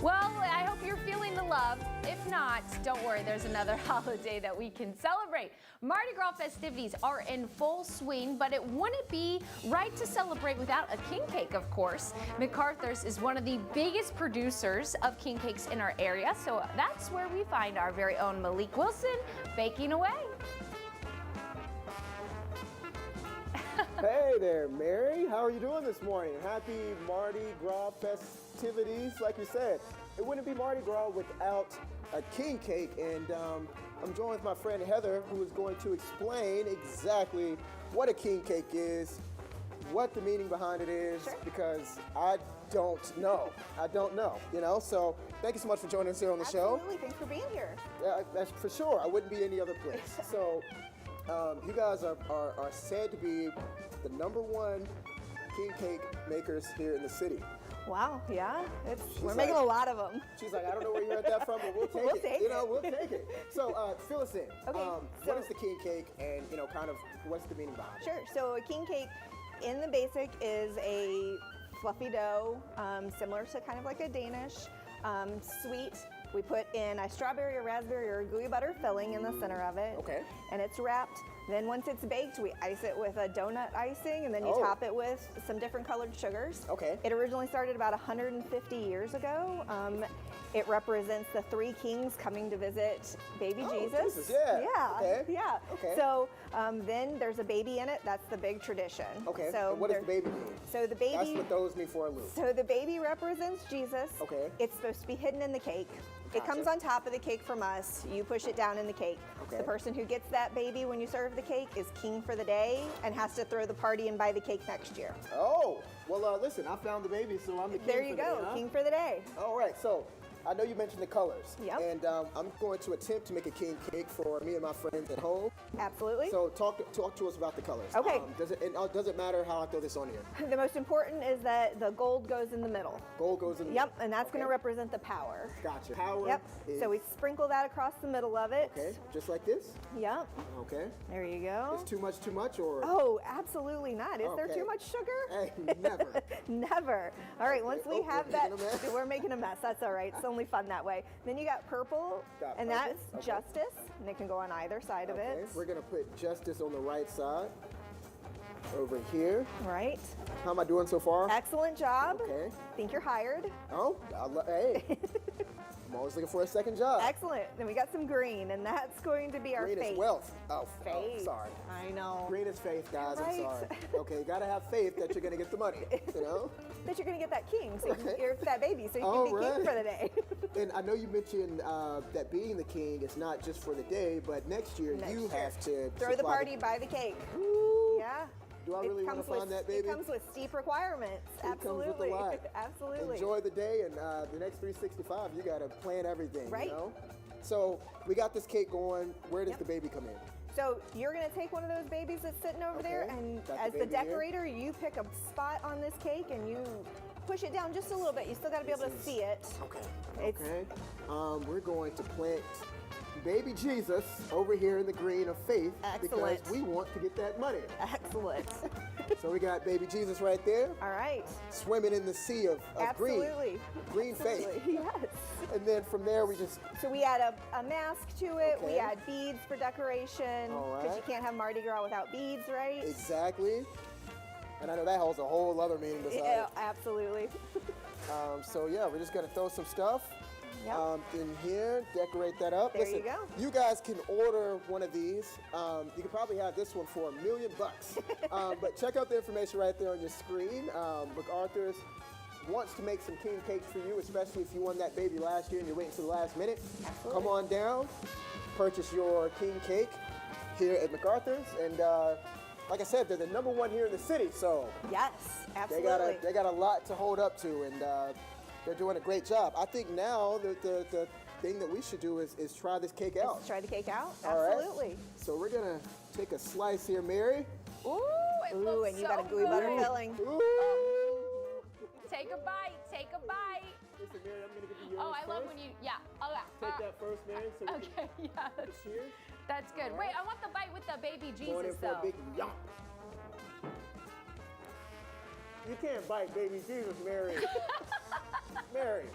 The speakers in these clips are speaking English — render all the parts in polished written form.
Well, I hope you're feeling the love. If not, don't worry, there's another holiday that we can celebrate. Mardi Gras festivities are in full swing, but it wouldn't be right to celebrate without a king cake, of course. McArthur's is one of the biggest producers of king cakes in our area, so that's where we find our very own Malik Wilson baking away. Hey there, Mary. How are you doing this morning? Happy Mardi Gras festivities. Like you said, it wouldn't be Mardi Gras without a king cake. And I'm joined with my friend Heather, who is going to explain exactly what a king cake is, what the meaning behind it is, Sure. Because I don't know. So thank you so much for joining us here on the show. Absolutely. Thanks for being here. Yeah, that's for sure. I wouldn't be any other place. So you guys are said to be the #1 king cake makers here in the city. Wow, yeah. We're like- making a lot of them. She's like, I don't know where you heard that from, but we'll take We'll it. take We'll take it. So fill us in. Okay, what so- is the king cake, and kind of what's the meaning behind it? Sure. So a king cake, in the basic, is a fluffy dough, similar to kind of like a Danish, sweet. We put in a strawberry or raspberry or gooey butter filling in the center of it. Okay. And it's wrapped. Then once it's baked, we ice it with a donut icing, and then you Oh. top it with some different colored sugars. Okay. It originally started about 150 years ago. It represents the three kings coming to visit baby Oh, Jesus. Jesus, yeah. Yeah. Okay. Yeah. Okay. So then there's a baby in it. That's the big tradition. Okay. So And what does the baby mean? So the baby. That's what those mean for a loop. So the baby represents Jesus. Okay. It's supposed to be hidden in the cake. It Gotcha. comes on top of the cake from us. You push it down in the cake. Okay. The person who gets that baby when you serve the cake is king for the day and has to throw the party and buy the cake next year. Oh, well, listen, I found the baby, so I'm the king There for you the go, day, huh? king for the day. All right, so I know you mentioned the colors. Yep. And I'm going to attempt to make a king cake for me and my friends at home. Absolutely. So talk to us about the colors. Okay. Does it matter how I throw this on here? The most important is that the gold goes in the middle. Gold goes in the Yep, and that's going to Okay. represent the power. Gotcha. Power. Yep. Is, So we sprinkle that across the middle of it. Okay. Just like this. Yep. Okay. There you go. Is too much, or? Oh, absolutely not. Is there Okay. too much sugar? Hey, never. Never. All right, once we Oh, have we're that, making a mess. we're making a mess. That's all right. It's only fun that way. Then you got purple, Got and purple, that's okay. justice, and it can go on either side of Okay. it. We're gonna put justice on the right side. Over here. Right. How am I doing so far? Excellent job. Okay. Think you're hired. Oh, hey. I'm always looking for a second job. Excellent. Then we got some green, and that's going to be our Green faith. is wealth. Oh, Faith. sorry. I know. Green is faith, guys. Right. I'm sorry. Okay, you gotta have faith that you're gonna get the money. You know. That you're going to get that king, so Okay. you're that baby, so you All can be king right. for the day. And I know you mentioned that being the king is not just for the day, but next year Next you year. have to Throw the supply party, buy the cake. Woo. Yeah. Do I It really want to comes find with- that baby? It comes with steep requirements. It comes with a Absolutely. lot. Absolutely. Enjoy the day, and the next 365, you gotta plan everything. Right. You know? So we got this cake going. Where does Yep. the baby come in? So you're going to take one of those babies that's sitting over there, Okay. and Got the as the baby here. decorator, you pick a spot on this cake and you push it down just a little bit. You still got to be able to This is- see it. Okay. It's- Okay. We're going to plant baby Jesus over here in the green of faith Excellent. because we want to get that money. Excellent. So we got baby Jesus right there, All right. swimming in the sea of Absolutely. green faith. Absolutely. Yes. And then from there we just So we add a mask to it. We Okay. add beads for decoration All because you right. can't have Mardi Gras without beads, right? exactly. And I know that holds a whole other meaning beside Yeah, absolutely. it. So yeah, we're just gonna throw some stuff Yep. in here, decorate that up. There you go. You guys can order one of these. You can probably have this one for $1 million. But check out the information right there on your screen. McArthur's wants to make some king cakes for you, especially if you won that baby last year and you're waiting till the last minute. Absolutely. Come on down, purchase your king cake here at McArthur's, and like I said, they're the #1 here in the city, so Yes, they absolutely. got a lot to hold up to, and they're doing a great job. I think now the thing that we should do is try this cake out. Let's try the cake out. All right. Absolutely. So we're gonna take a slice here, Mary. Ooh, it Ooh, looks and you so got a gooey butter good. filling. Ooh. Take a bite, take a bite. Listen, Mary, I'm gonna give you yours Oh, I love first. when you, yeah. Oh, yeah. Take that first, Mary. So we can Okay, yeah, cheers. that's good. All Wait, right. I want the bite with the baby Going in Jesus, for a though. big yop. You can't bite baby Jesus, Mary. Mary.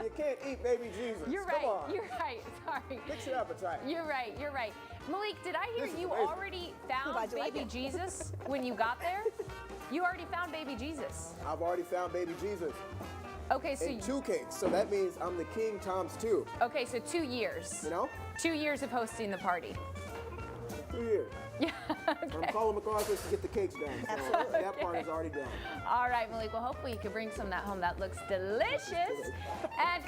You can't eat baby Jesus. You're Come right. on. You're right. Sorry. Fix your appetite. You're right. You're right. Malik, did I hear This is you amazing. already found glad you like baby it. Jesus when you got there? You already found baby Jesus. I've already found baby Jesus Okay, so in 2 cakes, so that means I'm the king times 2. okay, so 2 years. You know? 2 years of hosting the party. 2 years. Yeah. I'm calling McArthur's to get the cakes done. So Absolutely. that part is already done. All right, Malik. Well, hopefully you can bring some of that home. That looks delicious. And